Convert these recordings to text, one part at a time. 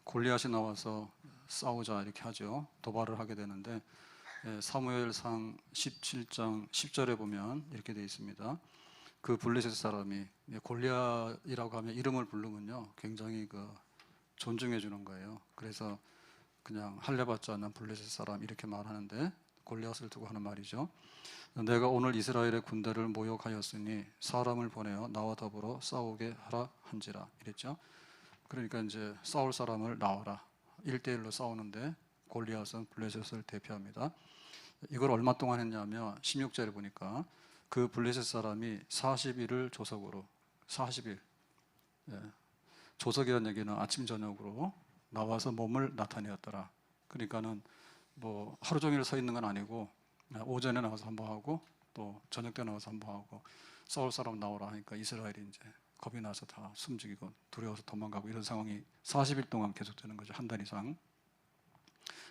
골리앗이 나와서 싸우자 이렇게 하죠. 도발을 하게 되는데 사무엘상 17장 10절에 보면 이렇게 되어 있습니다. 그 블레셋 사람이 골리앗이라고 하면 이름을 부르면요 굉장히 존중해 주는 거예요. 그래서 그냥 할례받지 않는 블레셋 사람 이렇게 말하는데 골리앗을 두고 하는 말이죠. 내가 오늘 이스라엘의 군대를 모욕하였으니 사람을 보내어 나와 더불어 싸우게 하라 한지라 이랬죠. 그러니까 이제 싸울 사람을 나와라. 1대1로 싸우는데 골리앗은 블레셋을 대표합니다. 이걸 얼마 동안 했냐면 16절에 보니까 그 블레셋 사람이 40일을 조석으로 40일 조석이라는 얘기는 아침 저녁으로 나와서 몸을 나타내었더라. 그러니까는 뭐 하루 종일 서 있는 건 아니고 오전에 나와서 한번 하고 또 저녁 때 나와서 한번 하고 싸울 사람 나오라 하니까 이스라엘이 이제 겁이 나서 다 숨죽이고 두려워서 도망가고 이런 상황이 40일 동안 계속되는 거죠. 한 달 이상.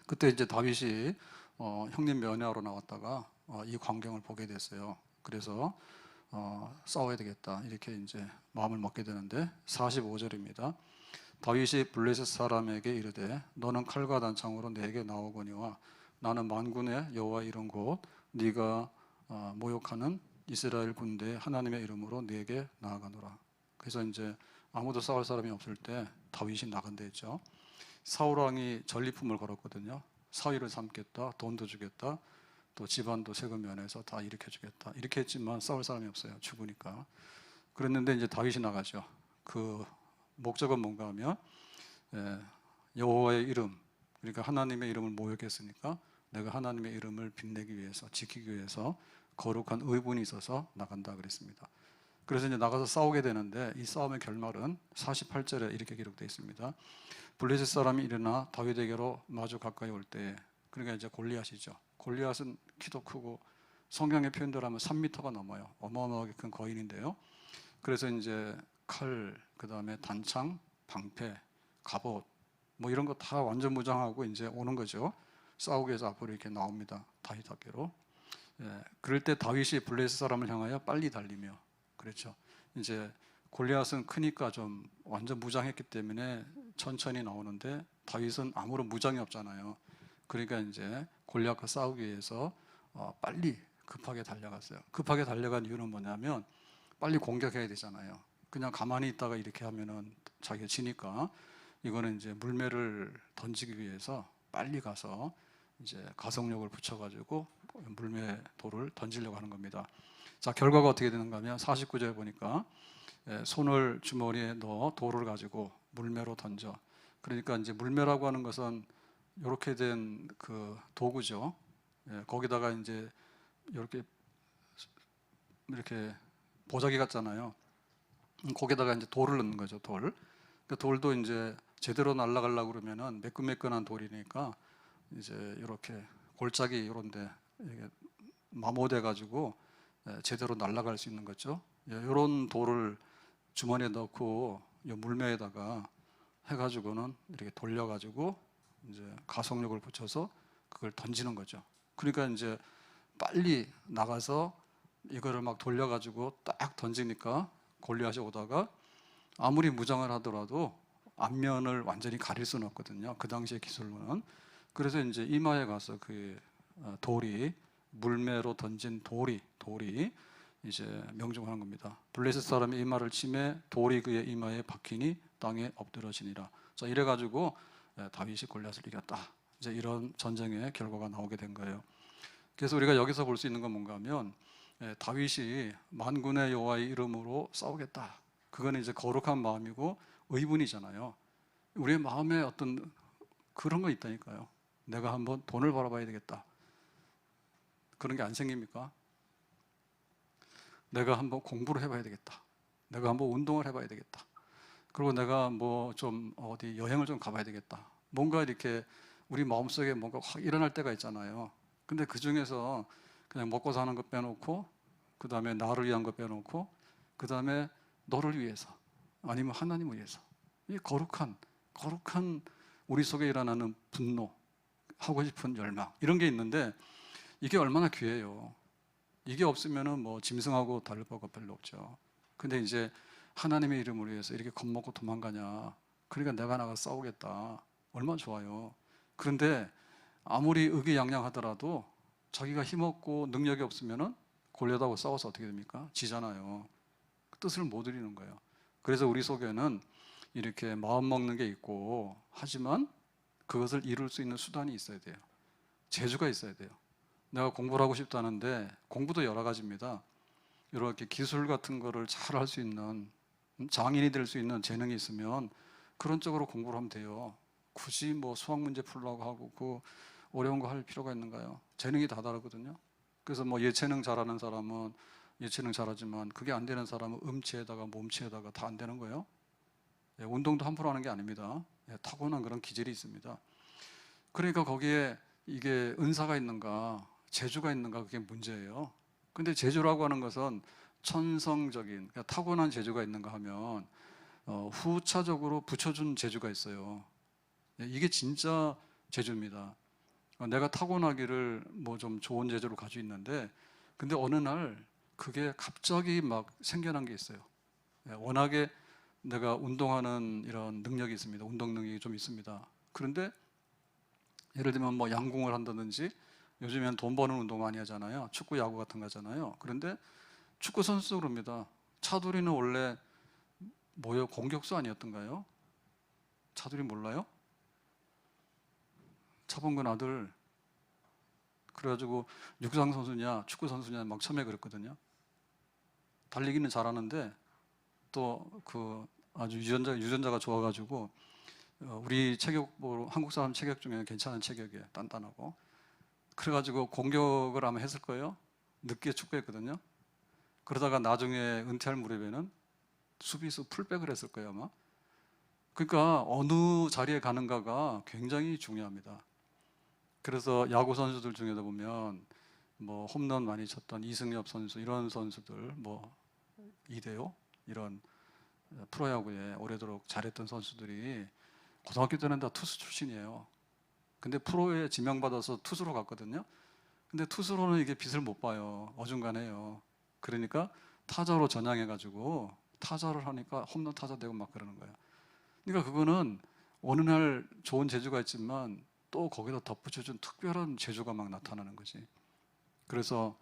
그때 이제 다윗이 형님 면회하러 나왔다가 이 광경을 보게 됐어요. 그래서 싸워야 되겠다 이렇게 이제 마음을 먹게 되는데 45절입니다. 다윗이 블레셋 사람에게 이르되 너는 칼과 단창으로 내게 나오거니와 나는 만군의 여호와 이른 곳 네가 모욕하는 이스라엘 군대 하나님의 이름으로 네게 나아가노라. 그래서 이제 아무도 싸울 사람이 없을 때 다윗이 나간다 했죠. 사울 왕이 전리품을 걸었거든요. 사위를 삼겠다, 돈도 주겠다, 또 집안도 세금 면해서 다 일으켜주겠다 이렇게 했지만 싸울 사람이 없어요. 죽으니까. 그랬는데 이제 다윗이 나가죠. 그 목적은 뭔가 하면 여호와의 이름, 그러니까 하나님의 이름을 모욕했으니까 내가 하나님의 이름을 빛내기 위해서, 지키기 위해서 거룩한 의분이 있어서 나간다 그랬습니다. 그래서 이제 나가서 싸우게 되는데 이 싸움의 결말은 48절에 이렇게 기록되어 있습니다. 블레셋 사람이 일어나 다윗에게로 마주 가까이 올 때, 그러니까 이제 골리앗이죠. 골리앗은 키도 크고 성경의 표현대로 하면 3m가 넘어요. 어마어마하게 큰 거인인데요. 그래서 이제 칼, 그 다음에 단창, 방패, 갑옷 뭐 이런 거 다 완전 무장하고 이제 오는 거죠. 싸우기 위해서 앞으로 이렇게 나옵니다. 다윗 학교로. 그럴 때 다윗이 블레셋 사람을 향하여 빨리 달리며, 그렇죠. 이제 골리앗은 크니까 좀 완전 무장했기 때문에 천천히 나오는데 다윗은 아무런 무장이 없잖아요. 그러니까 이제 골리앗과 싸우기 위해서 빨리 급하게 달려갔어요. 급하게 달려간 이유는 뭐냐면 빨리 공격해야 되잖아요. 그냥 가만히 있다가 이렇게 하면은 자기가 지니까 이거는 이제 물매를 던지기 위해서 빨리 가서 이제 가속력을 붙여가지고 물매 돌을 던지려고 하는 겁니다. 자, 결과가 어떻게 되는가 하면 49절에 보니까 손을 주머니에 넣어 돌을 가지고 물매로 던져. 그러니까 이제 물매라고 하는 것은 이렇게 된 그 도구죠. 거기다가 이제 이렇게 보자기 같잖아요. 거기다가 이제 돌을 넣는 거죠. 돌. 그 돌도 이제 제대로 날아가려고 그러면은 매끈매끈한 돌이니까 이제 이렇게 골짜기 이런데 마모돼 가지고 제대로 날아갈 수 있는 거죠. 이런 돌을 주머니에 넣고 이 물매에다가 해가지고는 이렇게 돌려가지고 이제 가속력을 붙여서 그걸 던지는 거죠. 그러니까 이제 빨리 나가서 이거를 막 돌려가지고 딱 던지니까 골리앗이 오다가 아무리 무장을 하더라도 앞면을 완전히 가릴 수는 없거든요. 그 당시의 기술로는. 그래서 이제 이마에 가서 그 돌이 물매로 던진 돌이 이제 명중하는 겁니다. 블레셋 사람이 이마를 치매 돌이 그의 이마에 박히니 땅에 엎드러지니라. 자, 이래가지고 다윗이 골리앗을 이겼다. 이제 이런 전쟁의 결과가 나오게 된 거예요. 그래서 우리가 여기서 볼 수 있는 건 뭔가 하면 다윗이 만군의 여호와의 이름으로 싸우겠다. 그거는 이제 거룩한 마음이고 의분이잖아요. 우리의 마음에 어떤 그런 거 있다니까요. 내가 한번 돈을 벌어봐야 되겠다. 그런 게 안 생깁니까? 내가 한번 공부를 해봐야 되겠다. 내가 한번 운동을 해봐야 되겠다. 그리고 내가 뭐 좀 어디 여행을 좀 가봐야 되겠다. 뭔가 이렇게 우리 마음속에 뭔가 확 일어날 때가 있잖아요. 근데 그 중에서 그냥 먹고 사는 거 빼놓고, 그 다음에 나를 위한 거 빼놓고, 그 다음에 너를 위해서, 아니면 하나님을 위해서. 이 거룩한 우리 속에 일어나는 분노, 하고 싶은 열망, 이런 게 있는데 이게 얼마나 귀해요. 이게 없으면은 뭐 짐승하고 다를 바가 별로 없죠. 근데 이제 하나님의 이름을 위해서 이렇게 겁먹고 도망가냐, 그러니까 내가 나가 싸우겠다. 얼마나 좋아요. 그런데 아무리 의기양양하더라도 자기가 힘없고 능력이 없으면은 골리앗하고 싸워서 어떻게 됩니까? 지잖아요. 그 뜻을 못 이루는 거예요. 그래서 우리 속에는 이렇게 마음 먹는 게 있고, 하지만 그것을 이룰 수 있는 수단이 있어야 돼요. 재주가 있어야 돼요. 내가 공부를 하고 싶다는데 공부도 여러 가지입니다. 이렇게 기술 같은 거를 잘 할 수 있는, 장인이 될 수 있는 재능이 있으면 그런 쪽으로 공부를 하면 돼요. 굳이 뭐 수학 문제 풀려고 하고 그 어려운 거 할 필요가 있는가요? 재능이 다 다르거든요. 그래서 뭐 예체능 잘하는 사람은 예체능 잘하지만 그게 안 되는 사람은 음치에다가 몸치에다가 다 안 되는 거예요. 예, 운동도 함부로 하는 게 아닙니다. 예, 타고난 그런 기질이 있습니다. 그러니까 거기에 이게 은사가 있는가, 재주가 있는가, 그게 문제예요. 근데 재주라고 하는 것은 천성적인, 그러니까 타고난 재주가 있는가 하면 후차적으로 붙여준 재주가 있어요. 예, 이게 진짜 재주입니다. 내가 타고나기를 뭐 좀 좋은 재주를 가지고 있는데, 근데 어느 날 그게 갑자기 막 생겨난 게 있어요. 예, 워낙에 내가 운동하는 이런 능력이 있습니다. 운동 능력이 좀 있습니다. 그런데 예를 들면 뭐 양궁을 한다든지, 요즘엔 돈 버는 운동 많이 하잖아요. 축구, 야구 같은 거 하잖아요. 그런데 축구 선수도 그럽니다. 차두리는 원래 뭐요? 공격수 아니었던가요? 차두리 몰라요? 차범근 아들. 그래가지고 육상 선수냐 축구 선수냐 막 처음에 그랬거든요. 달리기는 잘하는데 또 그 아주 유전자가 좋아가지고 우리 체격, 뭐 한국 사람 체격 중에 괜찮은 체격이에요. 단단하고. 그래가지고 공격을 아마 했을 거예요. 늦게 축구했거든요. 그러다가 나중에 은퇴할 무렵에는 수비수 풀백을 했을 거예요 아마. 그러니까 어느 자리에 가는가가 굉장히 중요합니다. 그래서 야구 선수들 중에도 보면 뭐 홈런 많이 쳤던 이승엽 선수, 이런 선수들, 뭐 이대호 이런 프로야구에 오래도록 잘했던 선수들이 고등학교 때는 다 투수 출신이에요. 근데 프로에 지명받아서 투수로 갔거든요. 근데 투수로는 이게 빛을 못 봐요. 어중간해요. 그러니까 타자로 전향해가지고 타자를 하니까 홈런 타자 되고 막 그러는 거예요. 그러니까 그거는 어느 날 좋은 재주가 있지만 또 거기다 덧붙여준 특별한 재주가 막 나타나는 거지. 그래서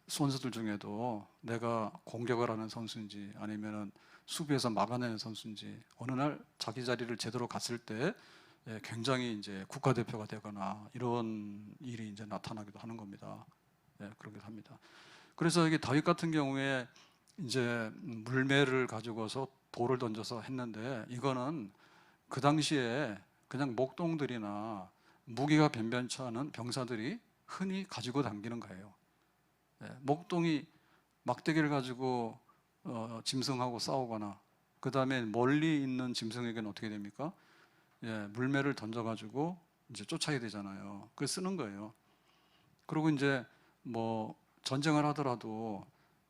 선수들 중에도 내가 공격을 하는 선수인지 아니면은 수비에서 막아내는 선수인지 어느 날 자기 자리를 제대로 갔을 때 굉장히 이제 국가대표가 되거나 이런 일이 이제 나타나기도 하는 겁니다. 예, 그러기도 합니다. 그래서 이게 다윗 같은 경우에 이제 물매를 가지고서 돌을 던져서 했는데, 이거는 그 당시에 그냥 목동들이나 무기가 변변치 않은 병사들이 흔히 가지고 다니는 거예요. 예, 목동이 막대기를 가지고 짐승하고 싸우거나, 그 다음에 멀리 있는 짐승에게는 어떻게 됩니까? 예, 물매를 던져가지고 이제 쫓아야 되잖아요. 그걸 쓰는 거예요. 그리고 이제 뭐 전쟁을 하더라도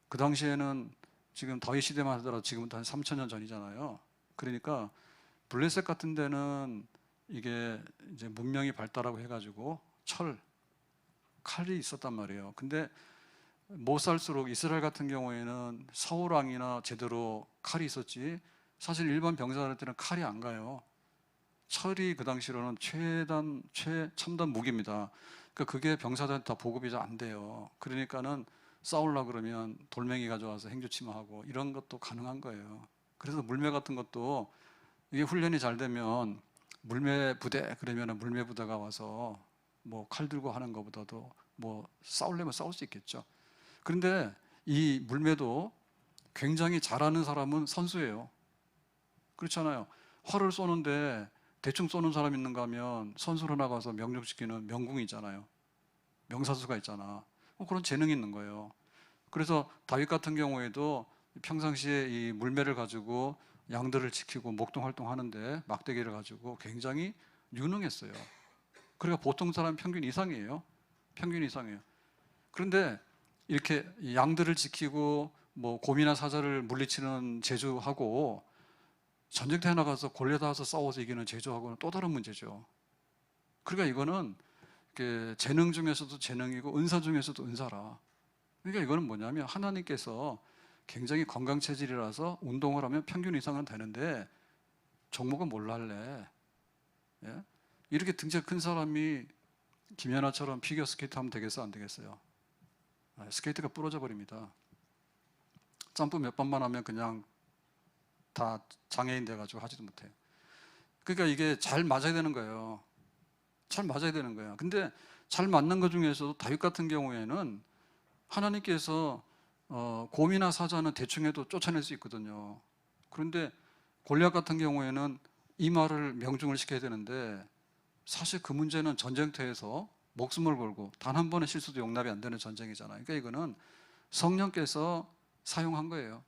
그 당시에는 지금 다윗 시대만 하더라도 지금부터 한 3,000년 전이잖아요. 그러니까 블레셋 같은 데는 이게 이제 문명이 발달하고 해가지고 칼이 있었단 말이에요. 근데 못 살수록 이스라엘 같은 경우에는 사울 왕이나 제대로 칼이 있었지, 사실 일반 병사들한테는 칼이 안 가요. 철이 그 당시로는 최첨단 무기입니다. 그러니까 그게 병사들한테 다 보급이 잘 안 돼요. 그러니까는 싸우려고 그러면 돌멩이 가져와서 행주치마하고 이런 것도 가능한 거예요. 그래서 물매 같은 것도 이게 훈련이 잘 되면 물매 부대 그러면은 물매 부대가 와서 뭐 칼 들고 하는 것보다도 뭐 싸우려면 싸울 수 있겠죠. 그런데 이 물매도 굉장히 잘하는 사람은 선수예요. 그렇잖아요. 활을 쏘는데 대충 쏘는 사람 있는가 하면 선수로 나가서 명중시키는 명궁이 있잖아요. 명사수가 있잖아. 그런 재능이 있는 거예요. 그래서 다윗 같은 경우에도 평상시에 이 물매를 가지고 양들을 지키고 목동 활동하는데 막대기를 가지고 굉장히 유능했어요. 그러니까 보통 사람 평균 이상이에요. 평균 이상이에요. 그런데 이렇게 양들을 지키고 뭐 곰이나 사자를 물리치는 재주하고 전쟁터에 나가서 골리앗 와서 싸워서 이기는 재주하고는 또 다른 문제죠. 그러니까 이거는 재능 중에서도 재능이고 은사 중에서도 은사라. 그러니까 이거는 뭐냐면 하나님께서 굉장히 건강 체질이라서 운동을 하면 평균 이상은 되는데 종목은 뭘로 할래? 예? 이렇게 등치가 큰 사람이 김연아처럼 피겨스케이트 하면 되겠어, 안 되겠어요? 스케이트가 부러져 버립니다. 점프 몇 번만 하면 그냥 다 장애인 돼가지고 하지도 못해요. 그러니까 이게 잘 맞아야 되는 거예요. 잘 맞아야 되는 거예요. 근데 잘 맞는 것 중에서도 다윗 같은 경우에는 하나님께서 곰이나 사자는 대충 해도 쫓아낼 수 있거든요. 그런데 골리앗 같은 경우에는 이 말을 명중을 시켜야 되는데 사실 그 문제는 전쟁터에서 목숨을 걸고 단 한 번의 실수도 용납이 안 되는 전쟁이잖아요. 그러니까 이거는 성령께서 사용한 거예요,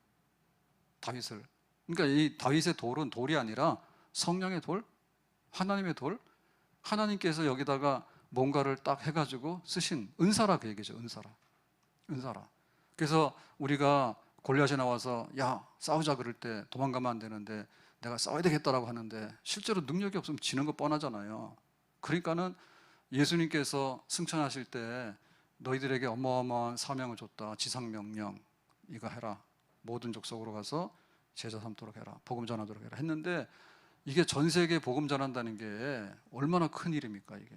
다윗을. 그러니까 이 다윗의 돌은 돌이 아니라 성령의 돌, 하나님의 돌, 하나님께서 여기다가 뭔가를 딱 해가지고 쓰신 은사라, 그 얘기죠. 은사라. 그래서 우리가 골리앗이 나와서 야 싸우자 그럴 때 도망가면 안 되는데 내가 싸워야 되겠다라고 하는데 실제로 능력이 없으면 지는 거 뻔하잖아요. 그러니까는 예수님께서 승천하실 때 너희들에게 어마어마한 사명을 줬다. 지상명령 이거 해라. 모든 족속으로 가서 제자 삼도록 해라. 복음 전하도록 해라 했는데 이게 전 세계에 복음 전한다는 게 얼마나 큰 일입니까 이게.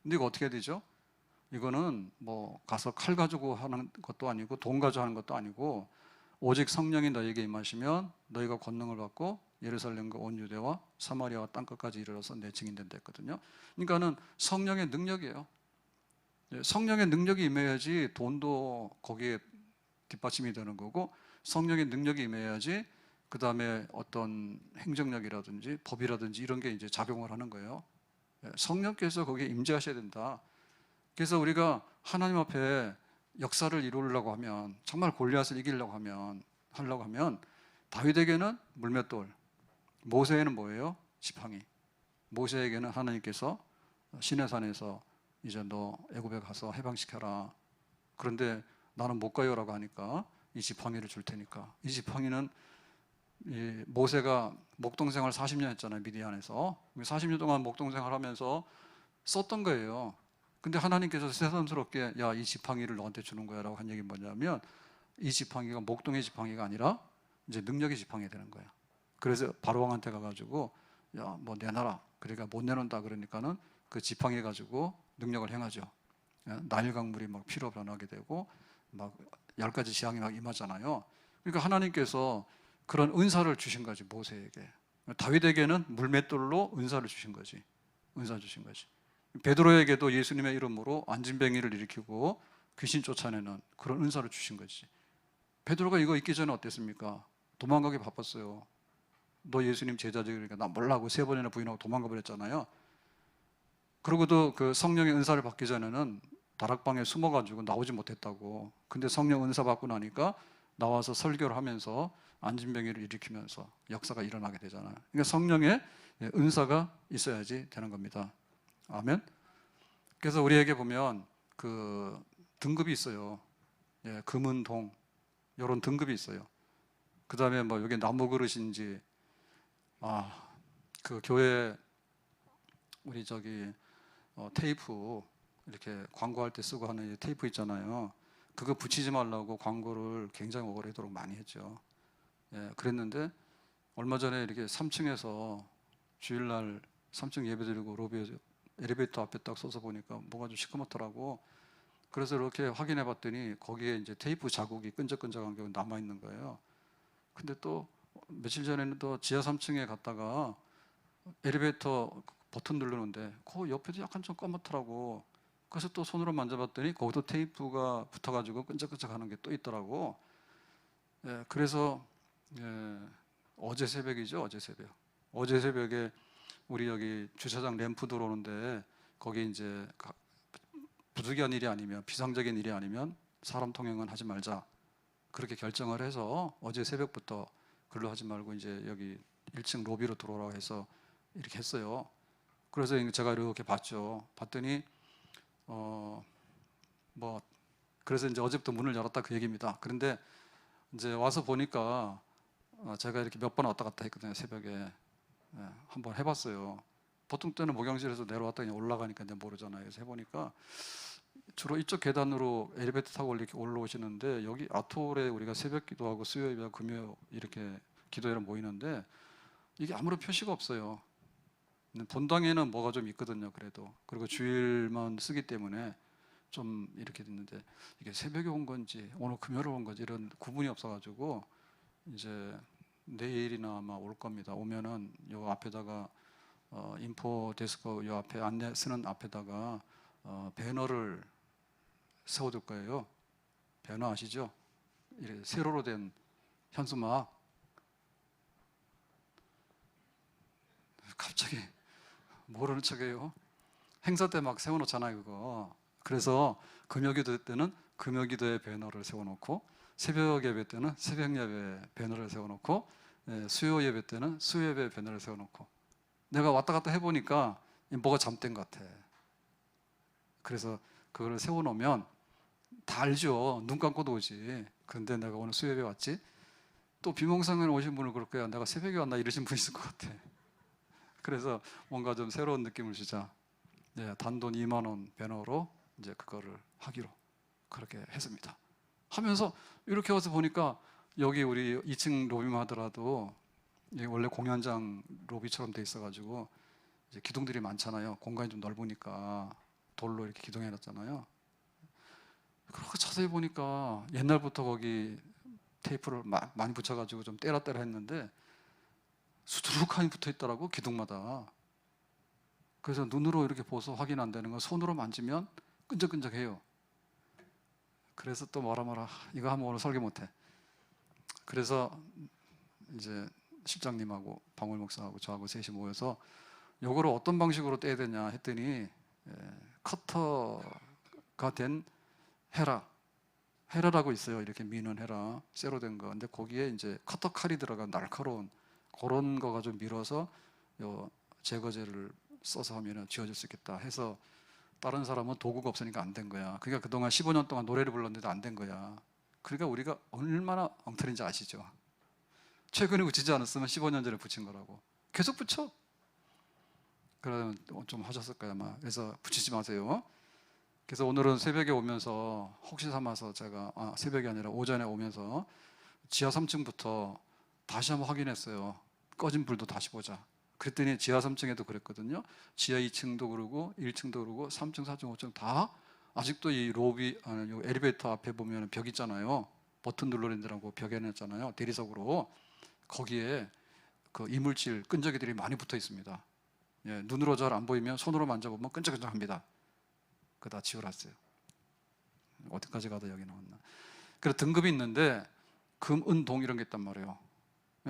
근데 이거 어떻게 되죠? 이거는 뭐 가서 칼 가지고 하는 것도 아니고 돈 가지고 하는 것도 아니고 오직 성령이 너희에게 임하시면 너희가 권능을 받고 예루살렘과 온 유대와 사마리아와 땅끝까지 이르러서 내 증인된다 했거든요. 그러니까는 성령의 능력이에요. 성령의 능력이 임해야지 돈도 거기에 뒷받침이 되는 거고 성령의 능력이 임해야지 그 다음에 어떤 행정력이라든지 법이라든지 이런 게 이제 작용을 하는 거예요. 성령께서 거기에 임재하셔야 된다. 그래서 우리가 하나님 앞에 역사를 이루려고 하면 정말 골리앗을 이기려고 하면 다윗에게는 물맷돌, 모세에는 뭐예요? 지팡이. 모세에게는 하나님께서 시내산에서 이제 너 애굽에 가서 해방시켜라. 그런데 나는 못 가요라고 하니까 이 지팡이를 줄 테니까. 이 지팡이는 이 모세가 목동생활 40년 했잖아요, 미디안에서. 40년 동안 목동생활 하면서 썼던 거예요. 근데 하나님께서 새삼스럽게 야, 이 지팡이를 너한테 주는 거야 라고 한 얘기는 뭐냐면 이 지팡이가 목동의 지팡이가 아니라 이제 능력의 지팡이가 되는 거야. 그래서 바로왕한테 가가지고 야, 뭐 내놔라. 그러니까 못 내놓는다 그러니까는 그 지팡이 가지고 능력을 행하죠. 나일 강물이 막 피로 변하게 되고 막 10가지 재앙이 막 임하잖아요. 그러니까 하나님께서 그런 은사를 주신 거지, 모세에게. 다윗에게는 물맷돌로 은사를 주신 거지. 은사 주신 거지. 베드로에게도 예수님의 이름으로 안진뱅이를 일으키고 귀신 쫓아내는 그런 은사를 주신 거지. 베드로가 이거 있기 전에 어땠습니까? 도망가기 바빴어요. 너 예수님 제자지 그러니까 나 몰라고 3번이나 부인하고 도망가 버렸잖아요. 그러고도 그 성령의 은사를 받기 전에는 다락방에 숨어가지고 나오지 못했다고. 근데 성령 은사 받고 나니까 나와서 설교를 하면서 안진뱅이를 일으키면서 역사가 일어나게 되잖아요. 그러니까 성령의 은사가 있어야지 되는 겁니다. 아멘. 그래서 우리에게 보면 그 등급이 있어요. 금은 동 이런 등급이 있어요. 그 다음에 뭐 여기 나무 그릇인지 그 교회 우리 저기 테이프 이렇게 광고할 때 쓰고 하는 테이프 있잖아요. 그거 붙이지 말라고 광고를 굉장히 오래도록 많이 했죠. 그랬는데 얼마 전에 이렇게 3층에서 주일날 3층 예배드리고 로비에서 엘리베이터 앞에 딱 서서 보니까 뭐가 좀 시커멓더라고. 그래서 이렇게 확인해 봤더니 거기에 이제 테이프 자국이 끈적끈적한 게 남아 있는 거예요. 근데 또 며칠 전에는 또 지하 3층에 갔다가 엘리베이터 버튼 누르는데 그 옆에도 약간 좀 검었더라고. 그래서 또 손으로 만져봤더니 거기도 테이프가 붙어가지고 끈적끈적하는 게 또 있더라고. 그래서 어제 새벽이죠, 어제 새벽에 우리 여기 주차장 램프 들어오는데 거기 이제 부득이한 일이 아니면 비상적인 일이 아니면 사람 통행은 하지 말자 그렇게 결정을 해서 어제 새벽부터 글로 하지 말고 이제 여기 1층 로비로 들어오라고 해서 이렇게 했어요. 그래서 제가 이렇게 봤죠. 봤더니 뭐 그래서 이제 어제부터 문을 열었다 그 얘기입니다. 그런데 이제 와서 보니까 제가 이렇게 몇 번 왔다 갔다 했거든요. 새벽에 한번 해봤어요. 보통 때는 목욕실에서 내려왔다 그냥 올라가니까 이제 모르잖아요. 그래서 해보니까 주로 이쪽 계단으로 엘리베이터 타고 이렇게 올라오시는데 여기 아트홀에 우리가 새벽 기도하고 수요일, 금요일 이렇게 기도회를 모이는데 이게 아무런 표시가 없어요. 본당에는 뭐가 좀 있거든요. 그래도 그리고 주일만 쓰기 때문에 좀 이렇게 됐는데 이게 새벽에 온 건지 오늘 금요일에 온 건지 이런 구분이 없어가지고 이제 내일이나 아마 올 겁니다. 오면은 요 앞에다가 인포 데스크 요 앞에 안내 쓰는 앞에다가 배너를 세워둘 거예요. 배너 아시죠? 이렇게 세로로 된 현수막. 갑자기 모르는 척해요. 행사 때 막 세워놓잖아요, 그거. 그래서 금요기도 때는 금요기도에 배너를 세워놓고, 새벽 예배 때는 새벽 예배 배너를 세워놓고, 수요 예배 때는 수요 예배 배너를 세워놓고. 내가 왔다 갔다 해보니까 뭐가 잘못된 것 같아. 그래서 그거를 세워놓으면 다 알죠. 눈 감고도 오지. 그런데 내가 오늘 수요 예배 왔지? 또 비몽사몽에 오신 분을 그럴 거야. 내가 새벽에 왔나 이러신 분 있을 것 같아. 그래서 뭔가 좀 새로운 느낌을 주자. 네, 단돈 2만 원 배너로 이제 그거를 하기로 그렇게 했습니다. 하면서 이렇게 와서 보니까 여기 우리 2층 로비만 하더라도 원래 공연장 로비처럼 돼 있어가지고 이제 기둥들이 많잖아요. 공간이 좀 넓으니까 돌로 이렇게 기둥해놨잖아요. 그렇게 자세히 보니까 옛날부터 거기 테이프를 많이 붙여가지고 좀 때라 했는데 수두룩하니 붙어 있더라고, 기둥마다. 그래서 눈으로 이렇게 보서 확인 안 되는 건 손으로 만지면 끈적끈적해요. 그래서 또 뭐라 이거 하면 오늘 설계 못해. 그래서 이제 실장님하고 방울 목사하고 저하고 셋이 모여서 요거를 어떤 방식으로 떼야 되냐 했더니 커터가 된 헤라라고 있어요. 이렇게 미는 헤라, 쇠로 된 거. 근데 거기에 이제 커터 칼이 들어간 날카로운 그런 거 가지고 밀어서 요 제거제를 써서 하면 지워질 수 있겠다 해서 다른 사람은 도구가 없으니까 안 된 거야. 그러니까 그동안 15년 동안 노래를 불렀는데도 안 된 거야. 그러니까 우리가 얼마나 엉터리인지 아시죠? 최근에 붙이지 않았으면 15년 전에 붙인 거라고. 계속 붙여. 그러면 좀 하셨을 거야 아마. 그래서 붙이지 마세요. 그래서 오늘은 새벽에 오면서 혹시 삼아서 제가 새벽이 아니라 오전에 오면서 지하 3층부터 다시 한번 확인했어요. 꺼진 불도 다시 보자. 그랬더니 지하 3층에도 그랬거든요. 지하 2층도 그러고 1층도 그러고 3층, 4층, 5층 다 아직도 이 로비 엘리베이터 앞에 보면 벽 있잖아요. 버튼 눌러는 데라고 벽에 냈잖아요. 대리석으로. 거기에 그 이물질 끈적이들이 많이 붙어 있습니다. 예, 눈으로 잘 안 보이면 손으로 만져보면 끈적끈적합니다. 그거 다 지워놨어요. 어디까지 가도 여기 나왔나. 그래서 등급이 있는데 금, 은, 동 이런 게 있단 말이에요.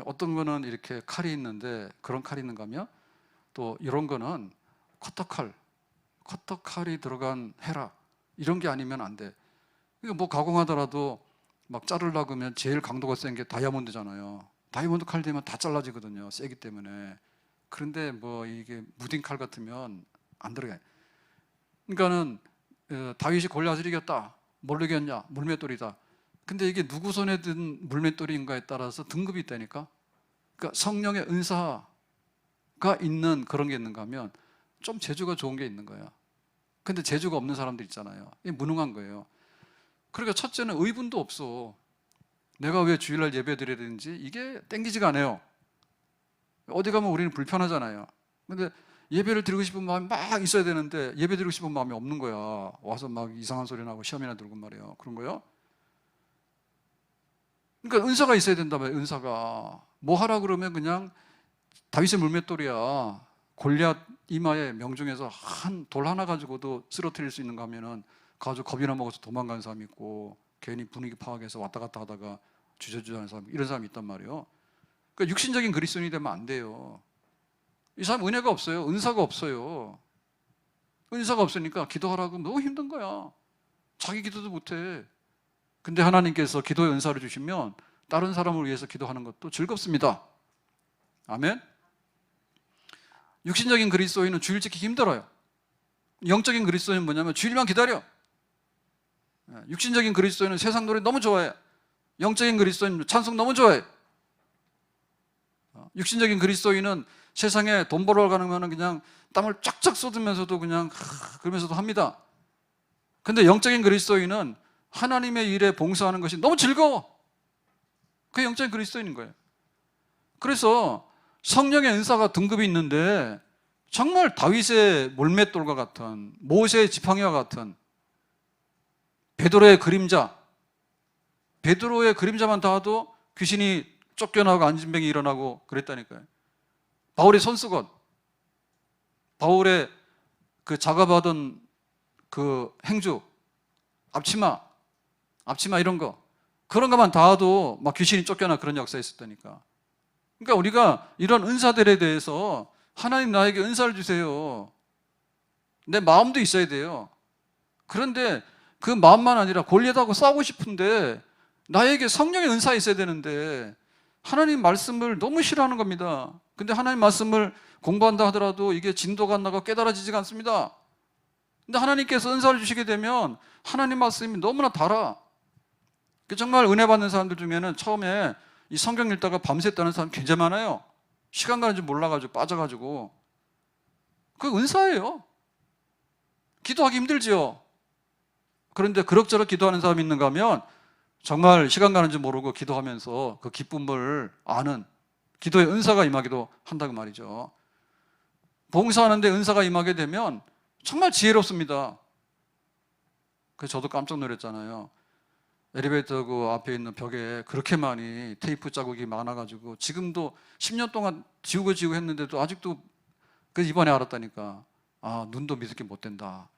어떤 거는 이렇게 칼이 있는데 그런 칼이 있는가 하면 또 이런 거는 커터칼이 들어간 헤라 이런 게 아니면 안 돼. 그러니까 뭐 가공하더라도 막 자르려고 하면 제일 강도가 센 게 다이아몬드잖아요. 다이아몬드 칼 되면 다 잘라지거든요. 세기 때문에. 그런데 뭐 이게 무딘 칼 같으면 안 들어가요. 그러니까는 다윗이 골리앗을 이겼다. 뭘로 이겼냐? 물맷돌이다. 근데 이게 누구 손에 든 물맷돌인가에 따라서 등급이 있다니까. 그러니까 성령의 은사가 있는 그런 게 있는가 하면 좀 재주가 좋은 게 있는 거야. 근데 재주가 없는 사람들 있잖아요. 이게 무능한 거예요. 그러니까 첫째는 의분도 없어. 내가 왜 주일날 예배 드려야 되는지 이게 땡기지가 않아요. 어디 가면 우리는 불편하잖아요. 근데 예배를 드리고 싶은 마음이 막 있어야 되는데 예배 드리고 싶은 마음이 없는 거야. 와서 막 이상한 소리 나고 시험이나 들고 말이에요. 그런 거요. 그러니까 은사가 있어야 된다며. 은사가 뭐 하라 그러면 그냥 다윗의 물맷돌이야. 골리앗 이마에 명중해서 한 돌 하나 가지고도 쓰러뜨릴 수 있는가 하면은 가지고 겁이나 먹어서 도망가는 사람이 있고 괜히 분위기 파악해서 왔다 갔다 하다가 주저주저하는 사람, 이런 사람이 있단 말이에요. 그러니까 육신적인 그리스도인이 되면 안 돼요. 이 사람 은혜가 없어요. 은사가 없어요. 은사가 없으니까 기도하라고 너무 힘든 거야. 자기 기도도 못해. 근데 하나님께서 기도의 은사를 주시면 다른 사람을 위해서 기도하는 것도 즐겁습니다. 아멘. 육신적인 그리스도인은 주일 지키기 힘들어요. 영적인 그리스도인은 뭐냐면 주일만 기다려. 육신적인 그리스도인은 세상 노래 너무 좋아해. 영적인 그리스도인은 찬송 너무 좋아해. 육신적인 그리스도인은 세상에 돈 벌어 가는 그냥 땀을 쫙쫙 쏟으면서도 그냥 그러면서도 합니다. 근데 영적인 그리스도인은 하나님의 일에 봉사하는 것이 너무 즐거워. 그게 영적인 그리스도인인 거예요. 그래서 성령의 은사가 등급이 있는데 정말 다윗의 몰맷돌과 같은, 모세의 지팡이와 같은, 베드로의 그림자, 베드로의 그림자만 닿아도 귀신이 쫓겨나고 안진병이 일어나고 그랬다니까요. 바울의 손수건, 바울의 그 작업하던 그 행주, 앞치마 이런 거, 그런 것만 닿아도 막 귀신이 쫓겨나 그런 역사가 있었다니까. 그러니까 우리가 이런 은사들에 대해서 하나님 나에게 은사를 주세요. 내 마음도 있어야 돼요. 그런데 그 마음만 아니라 골리앗하고 싸우고 싶은데 나에게 성령의 은사가 있어야 되는데 하나님 말씀을 너무 싫어하는 겁니다. 근데 하나님 말씀을 공부한다 하더라도 이게 진도가 안 나고 깨달아지지가 않습니다. 근데 하나님께서 은사를 주시게 되면 하나님 말씀이 너무나 달아. 정말 은혜 받는 사람들 중에는 처음에 이 성경 읽다가 밤샜다는 사람 굉장히 많아요. 시간 가는 줄 몰라가지고 빠져가지고. 그 은사예요. 기도하기 힘들지요. 그런데 그럭저럭 기도하는 사람이 있는가 하면 정말 시간 가는 줄 모르고 기도하면서 그 기쁨을 아는 기도의 은사가 임하기도 한다고 말이죠. 봉사하는데 은사가 임하게 되면 정말 지혜롭습니다. 그래서 저도 깜짝 놀랐잖아요. 엘리베이터 그 앞에 있는 벽에 그렇게 많이 테이프 자국이 많아가지고 지금도 10년 동안 지우고 했는데도 아직도 그 이번에 알았다니까. 아, 눈도 믿을게 못 된다.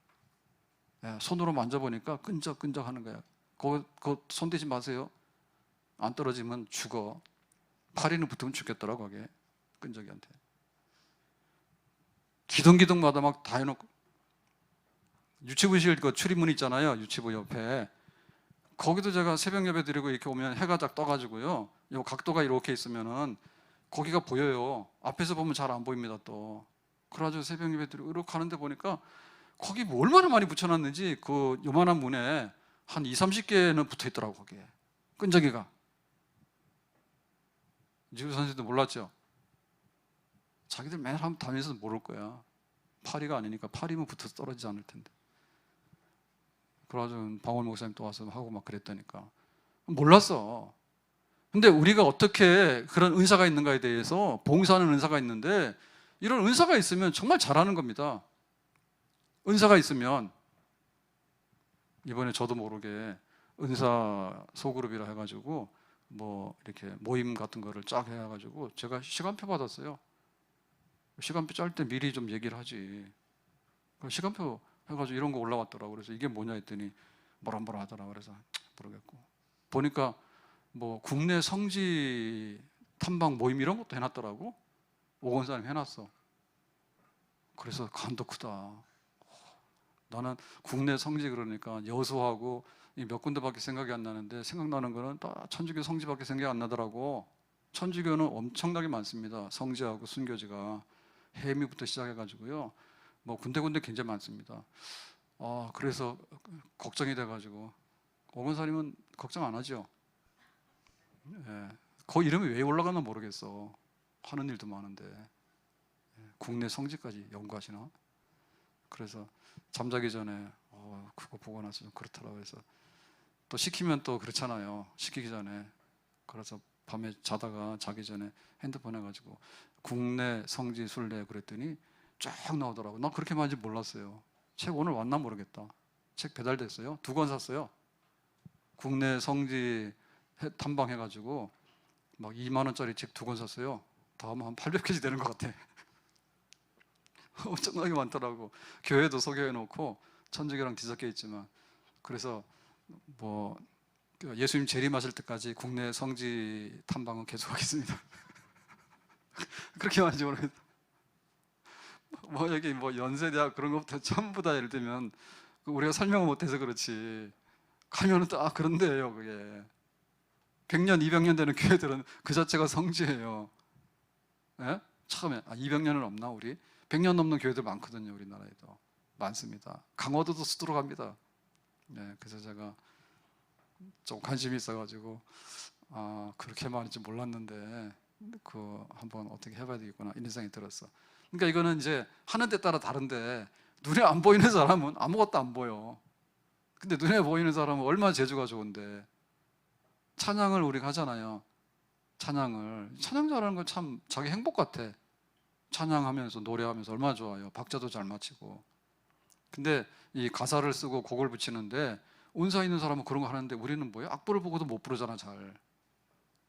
손으로 만져보니까 끈적끈적 하는 거야. 그거 손대지 마세요. 안 떨어지면 죽어. 파리는 붙으면 죽겠더라고, 거기에. 끈적이한테. 기둥기둥마다 막 다 해놓고. 유치부실 그 출입문 있잖아요. 유치부 옆에. 거기도 제가 새벽 예배 드리고 이렇게 오면 해가 딱 떠가지고요. 요 각도가 이렇게 있으면은 거기가 보여요. 앞에서 보면 잘 안 보입니다, 또. 그래가지고 새벽 예배 드리고 이렇게 가는데 보니까 거기 뭐 얼마나 많이 붙여놨는지 그 요만한 문에 한 20-30개는 붙어 있더라고, 거기에. 끈적이가. 지구 선생님도 몰랐죠? 자기들 맨날 한번 다니면서 모를 거야. 파리가 아니니까 파리면 붙어서 떨어지지 않을 텐데. 그래가지고 방울 목사님 또 와서 하고 막 그랬다니까. 몰랐어. 근데 우리가 어떻게 그런 은사가 있는가에 대해서 봉사하는 은사가 있는데 이런 은사가 있으면 정말 잘하는 겁니다. 은사가 있으면 이번에 저도 모르게 은사 소그룹이라 해가지고 뭐 이렇게 모임 같은 거를 쫙 해가지고 제가 시간표 받았어요. 시간표 짤 때 미리 좀 얘기를 하지. 시간표 해가지고 이런 거 올라왔더라고. 그래서 이게 뭐냐 했더니 뭐라 하더라. 그래서 모르겠고 보니까 뭐 국내 성지 탐방 모임 이런 것도 해놨더라고. 오건사님 해놨어. 그래서 간도 크다. 나는 국내 성지 그러니까 여수하고 몇 군데밖에 생각이 안 나는데 생각나는 거는 다 천주교 성지밖에 생각이 안 나더라고. 천주교는 엄청나게 많습니다. 성지하고 순교지가 해미부터 시작해가지고요. 뭐 군데군데 굉장히 많습니다. 그래서 걱정이 돼가지고 오건사님은 걱정 안 하죠. 예, 그 이름이 왜 올라가나 모르겠어. 하는 일도 많은데 국내 성지까지 연구하시나? 그래서 잠자기 전에 그거 보고 나서 좀 그렇더라고요. 그래서 또 시키면 또 그렇잖아요. 시키기 전에. 그래서 밤에 자다가 자기 전에 핸드폰 해가지고 국내 성지 순례 그랬더니 쫙 나오더라고요. 나 그렇게 많은지 몰랐어요. 책 오늘 왔나 모르겠다. 책 배달됐어요. 2권 샀어요. 국내 성지 탐방해가지고 막 2만 원짜리 책 2권 샀어요. 다음 한 800페이지 되는 것 같아. 엄청나게 많더라고. 교회도 소개해놓고 천주교랑 뒤섞여 있지만 그래서 뭐 예수님 재림하실 때까지 국내 성지 탐방은 계속하겠습니다. 그렇게 많은지 모르겠다. 뭐 여기 뭐 연세대학 그런 것부터 전부 다 예를 들면 우리가 설명을 못해서 그렇지 가면은 또 그런데요. 그게 100년 200년 되는 교회들은 그 자체가 성지예요. 예? 처음에 200년은 없나 우리? 100년 넘는 교회들 많거든요. 우리나라에도 많습니다. 강화도도 수두로 갑니다. 네, 그래서 제가 좀 관심이 있어가지고 그렇게 많은지 몰랐는데 그 한번 어떻게 해봐야 되겠구나 이런 생각이 들었어. 그러니까 이거는 이제 하는 데 따라 다른데 눈에 안 보이는 사람은 아무것도 안 보여. 근데 눈에 보이는 사람은 얼마나 재주가 좋은데 찬양을 우리가 하잖아요. 찬양 잘하는 건 참 자기 행복 같아. 찬양하면서 노래하면서 얼마나 좋아요. 박자도 잘 맞추고. 근데 이 가사를 쓰고 곡을 붙이는데 은사 있는 사람은 그런 거 하는데 우리는 뭐예요? 악보를 보고도 못 부르잖아 잘.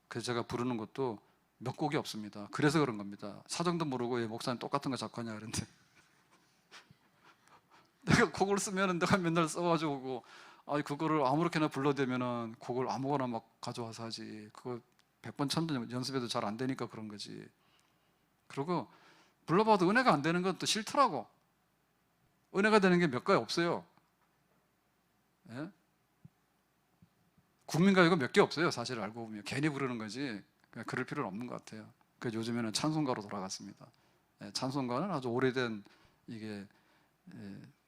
그래서 제가 부르는 것도 몇 곡이 없습니다. 그래서 그런 겁니다. 사정도 모르고 왜 목사님 똑같은 거 자꾸 하냐 그런데 내가 곡을 쓰면은 내가 맨날 써가지고 그거를 아무렇게나 불러대면은 곡을 아무거나 막 가져와서 하지. 그거 100번 1000번 연습해도 잘 안 되니까 그런 거지. 그리고 불러봐도 은혜가 안 되는 건 또 싫더라고. 은혜가 되는 게 몇 가지 없어요. 예? 국민가요가 몇 개 없어요. 사실 알고 보면 괜히 부르는 거지. 그럴 필요는 없는 것 같아요. 그래서 요즘에는 찬송가로 돌아갔습니다. 예, 찬송가는 아주 오래된 이게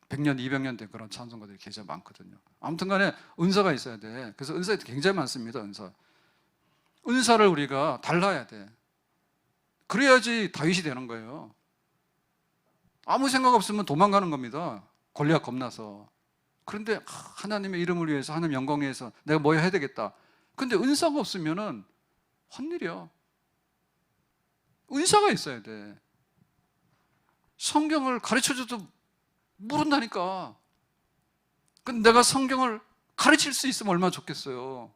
100년, 200년 된 그런 찬송가들이 굉장히 많거든요. 아무튼 간에 은사가 있어야 돼. 그래서 은사가 굉장히 많습니다. 은사를 우리가 달라야 돼. 그래야지 다윗이 되는 거예요. 아무 생각 없으면 도망가는 겁니다. 골리앗 겁나서. 그런데 하나님의 이름을 위해서, 하나님 영광 위해서 내가 뭐 해야 되겠다. 근데 은사가 없으면은 헛일이야. 은사가 있어야 돼. 성경을 가르쳐줘도 모른다니까. 근데 내가 성경을 가르칠 수 있으면 얼마나 좋겠어요.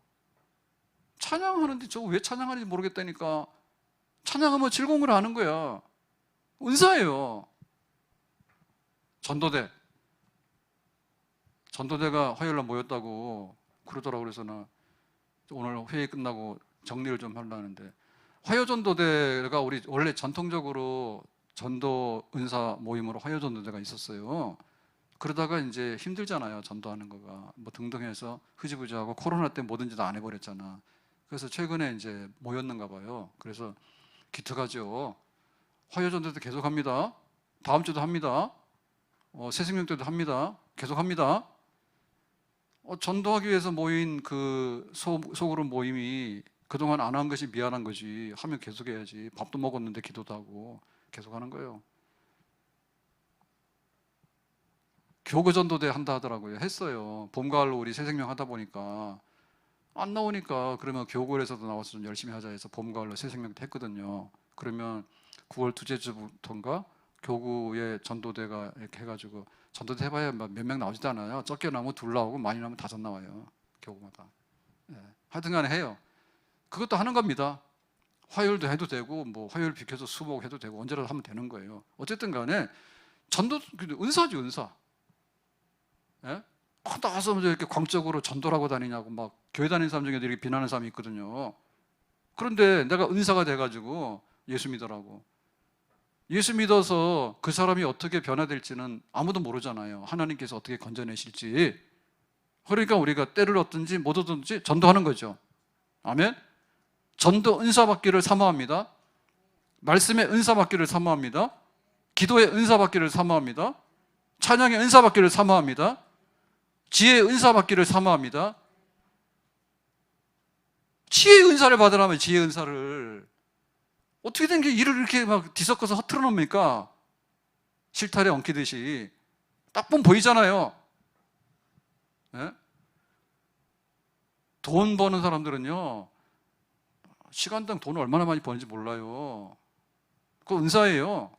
찬양하는데 저거 왜 찬양하는지 모르겠다니까. 찬양하면 즐거운 걸 아는 거야. 은사예요. 전도대가 화요일날 모였다고 그러더라고. 그래서 나 오늘 회의 끝나고 정리를 좀 하려는데, 화요전도대가 우리 원래 전통적으로 전도 은사 모임으로 화요전도대가 있었어요. 그러다가 이제 힘들잖아요. 전도하는 거가 뭐 등등 해서 흐지부지하고 코로나 때 뭐든지 다 안 해버렸잖아. 그래서 최근에 이제 모였는가 봐요. 그래서 기특하죠. 화요전도대 계속 합니다. 다음 주도 합니다. 새생명 때도 합니다. 계속 합니다. 전도하기 위해서 모인 그 소그룹 모임이 그동안 안 한 것이 미안한 거지. 하면 계속 해야지. 밥도 먹었는데 기도도 하고 계속 하는 거예요. 교구전도대 한다 하더라고요. 했어요. 봄, 가을로 우리 새생명 하다 보니까 안 나오니까 그러면 교구에서도 나와서 좀 열심히 하자 해서 봄, 가을로 새생명 했거든요. 그러면 9월 둘째 주부터인가 교구의 전도대가 이렇게 해가지고, 전도대 해봐야 몇 명 나오지도 않아요. 적게 나오면 둘 나오고 많이 나오면 5 나와요. 교구마다. 예. 하여튼 간에 해요. 그것도 하는 겁니다. 화요일도 해도 되고 뭐 화요일 비켜서 수목 해도 되고 언제라도 하면 되는 거예요. 어쨌든 간에 전도 은사지 은사. 예? 나와서 이렇게 광적으로 전도라고 다니냐고 막 교회 다니는 사람 중에도 이렇게 비난하는 사람이 있거든요. 그런데 내가 은사가 돼가지고 예수 믿으라고. 예수 믿어서 그 사람이 어떻게 변화될지는 아무도 모르잖아요. 하나님께서 어떻게 건져내실지. 그러니까 우리가 때를 얻든지 못 얻든지 전도하는 거죠. 아멘. 전도 은사 받기를 사모합니다. 말씀의 은사 받기를 사모합니다. 기도의 은사 받기를 사모합니다. 찬양의 은사 받기를 사모합니다. 지혜의 은사 받기를 사모합니다. 지혜의 은사를 받으려면 지혜의 은사를 어떻게 된 게 일을 이렇게 막 뒤섞어서 허틀어 놓습니까? 실타래 엉키듯이. 딱 보면 보이잖아요. 네? 돈 버는 사람들은요, 시간당 돈을 얼마나 많이 버는지 몰라요. 그거 은사예요.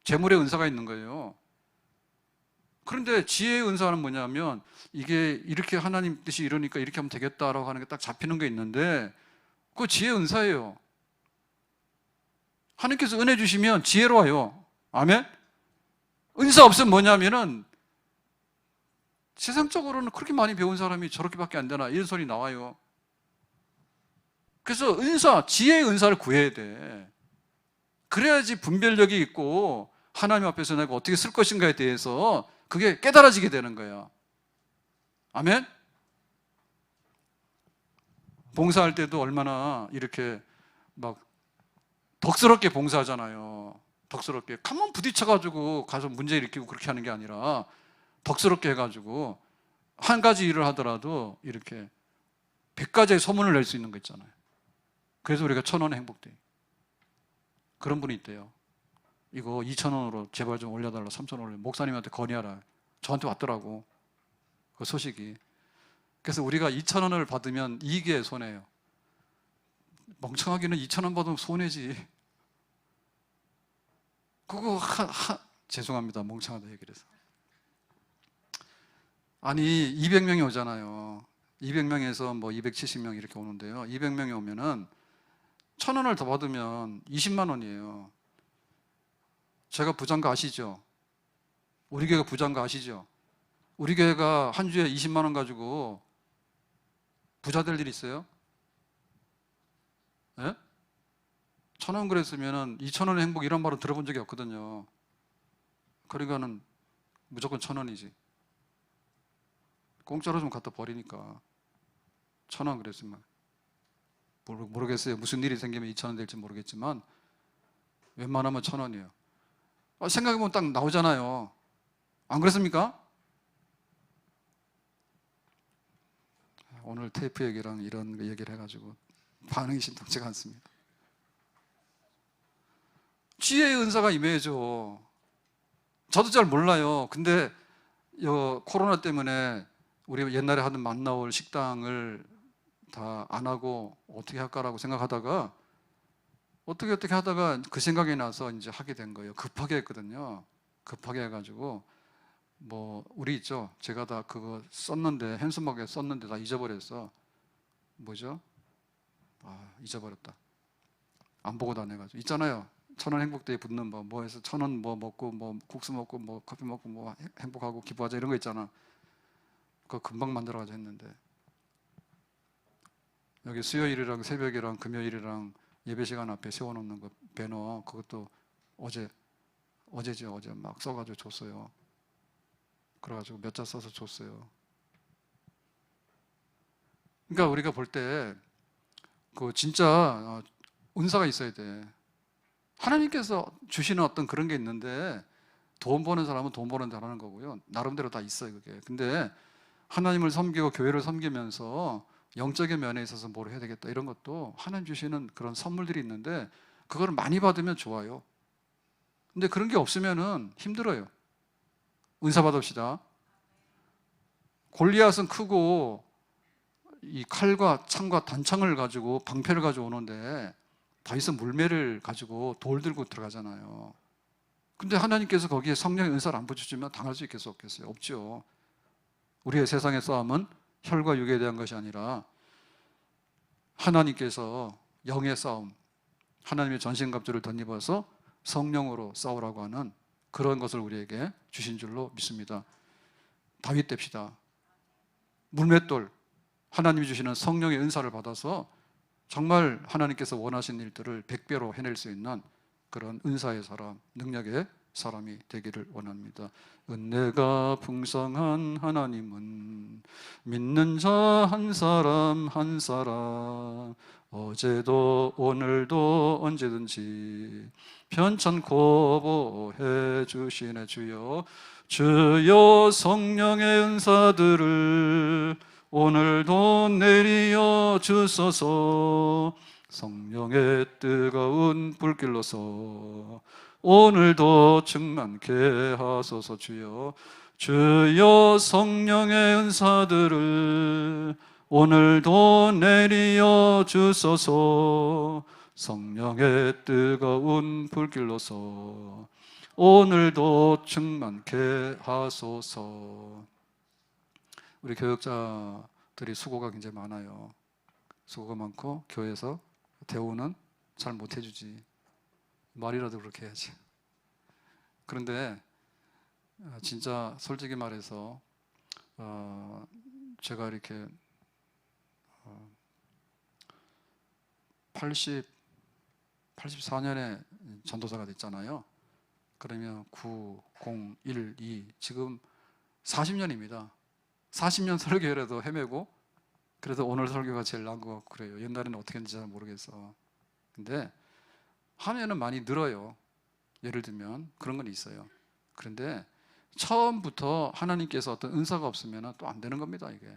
재물의 은사가 있는 거예요. 그런데 지혜의 은사는 뭐냐면, 이게 이렇게 하나님 뜻이 이러니까 이렇게 하면 되겠다라고 하는 게 딱 잡히는 게 있는데, 그거 지혜의 은사예요. 하나님께서 은혜 주시면 지혜로워요. 아멘? 은사 없으면 뭐냐면은, 세상적으로는 그렇게 많이 배운 사람이 저렇게밖에 안 되나 이런 소리 나와요. 그래서 지혜의 은사를 구해야 돼. 그래야지 분별력이 있고 하나님 앞에서 내가 어떻게 쓸 것인가에 대해서 그게 깨달아지게 되는 거야. 아멘? 봉사할 때도 얼마나 이렇게 막 덕스럽게 봉사하잖아요. 덕스럽게 가만 부딪혀가지고 가서 문제 일으키고 그렇게 하는 게 아니라 덕스럽게 해가지고 한 가지 일을 하더라도 이렇게 100가지의 소문을 낼 수 있는 거 있잖아요. 그래서 우리가 1000원의 행복대. 그런 분이 있대요. 이거 2000원으로 제발 좀 올려달라. 3000원을 목사님한테 건의하라. 저한테 왔더라고, 그 소식이. 그래서 우리가 2000원을 받으면 이익의 손해예요. 멍청하기는 2,000원 받으면 손해지. 그거 죄송합니다. 멍청하다 얘기를 해서. 아니 200명이 오잖아요. 200명에서 뭐 270명 이렇게 오는데요. 200명이 오면은 1,000원을 더 받으면 20만 원이에요. 제가 부장가 아시죠? 우리 교회가 부장가 아시죠? 우리 교회가 한 주에 20만 원 가지고 부자 될 일 있어요? 예? 1,000원 그랬으면은 2,000원의 행복 이런 말은 들어본 적이 없거든요. 그러니까는 무조건 1,000원이지. 공짜로 좀 갖다 버리니까 1,000원 그랬으면 모르겠어요. 무슨 일이 생기면 2,000원 될지 모르겠지만 웬만하면 1,000원이에요. 생각해보면 딱 나오잖아요. 안 그렇습니까? 오늘 테이프 얘기랑 이런 얘기를 해가지고 반응이 심상치가 않습니다. 지혜의 은사가 임해야죠. 저도 잘 몰라요. 근데 코로나 때문에 우리 옛날에 하던 만나올 식당을 다 안 하고 어떻게 할까라고 생각하다가 어떻게 하다가 그 생각이 나서 이제 하게 된 거예요. 급하게 했거든요. 급하게 해가지고 뭐 우리 있죠. 제가 다 그거 썼는데 핸스막에 썼는데 다 잊어버렸어. 뭐죠? 잊어버렸다. 안 보고 다녀가지고 있잖아요. 1,000원 행복대에 붙는 뭐 해서 1,000원 뭐 먹고 뭐 국수 먹고 뭐 커피 먹고 뭐 행복하고 기뻐하자 이런 거 있잖아. 그거 금방 만들어가지고 했는데 여기 수요일이랑 새벽이랑 금요일이랑 예배 시간 앞에 세워놓는 거 배너 그것도 어제죠. 어제 막 써가지고 줬어요. 그래가지고 몇 자 써서 줬어요. 그러니까 우리가 볼 때 그 진짜 은사가 있어야 돼. 하나님께서 주시는 어떤 그런 게 있는데 돈 버는 사람은 돈 버는 대로 하는 거고요. 나름대로 다 있어요, 그게. 근데 하나님을 섬기고 교회를 섬기면서 영적인 면에 있어서 뭘 해야 되겠다 이런 것도 하나님 주시는 그런 선물들이 있는데 그거를 많이 받으면 좋아요. 근데 그런 게 없으면은 힘들어요. 은사 받읍시다. 골리앗은 크고 이 칼과 창과 단창을 가지고 방패를 가지고 오는데 다윗은 물매를 가지고 돌 들고 들어가잖아요. 근데 하나님께서 거기에 성령의 은사를 안 붙여주면 당할 수 있겠어요? 없겠어요? 없죠. 우리의 세상의 싸움은 혈과 육에 대한 것이 아니라 하나님께서 영의 싸움, 하나님의 전신갑주를 덧입어서 성령으로 싸우라고 하는 그런 것을 우리에게 주신 줄로 믿습니다. 다윗 됩시다. 물맷돌, 하나님이 주시는 성령의 은사를 받아서 정말 하나님께서 원하신 일들을 100배로 해낼 수 있는 그런 은사의 사람, 능력의 사람이 되기를 원합니다. 은혜가 풍성한 하나님은 믿는 자 한 사람 한 사람 어제도 오늘도 언제든지 편찮고 보해 주시네. 주여 성령의 은사들을 오늘도 내리어 주소서. 성령의 뜨거운 불길로서 오늘도 충만케 하소서. 주여 성령의 은사들을 오늘도 내리어 주소서. 성령의 뜨거운 불길로서 오늘도 충만케 하소서. 우리 교역자들이 수고가 굉장히 많아요. 수고가 많고 교회에서 대우는 잘 못해주지. 말이라도 그렇게 해야지. 그런데 진짜 솔직히 말해서 제가 이렇게 84년에 전도사가 됐잖아요. 그러면 9, 0, 1, 2 지금 40년입니다. 40년 설교라도 헤매고 그래도 오늘 설교가 제일 나은 것 같고 그래요. 옛날에는 어떻게 했는지 잘 모르겠어. 근데 하면은 많이 늘어요. 예를 들면 그런 건 있어요. 그런데 처음부터 하나님께서 어떤 은사가 없으면 또 안 되는 겁니다. 이게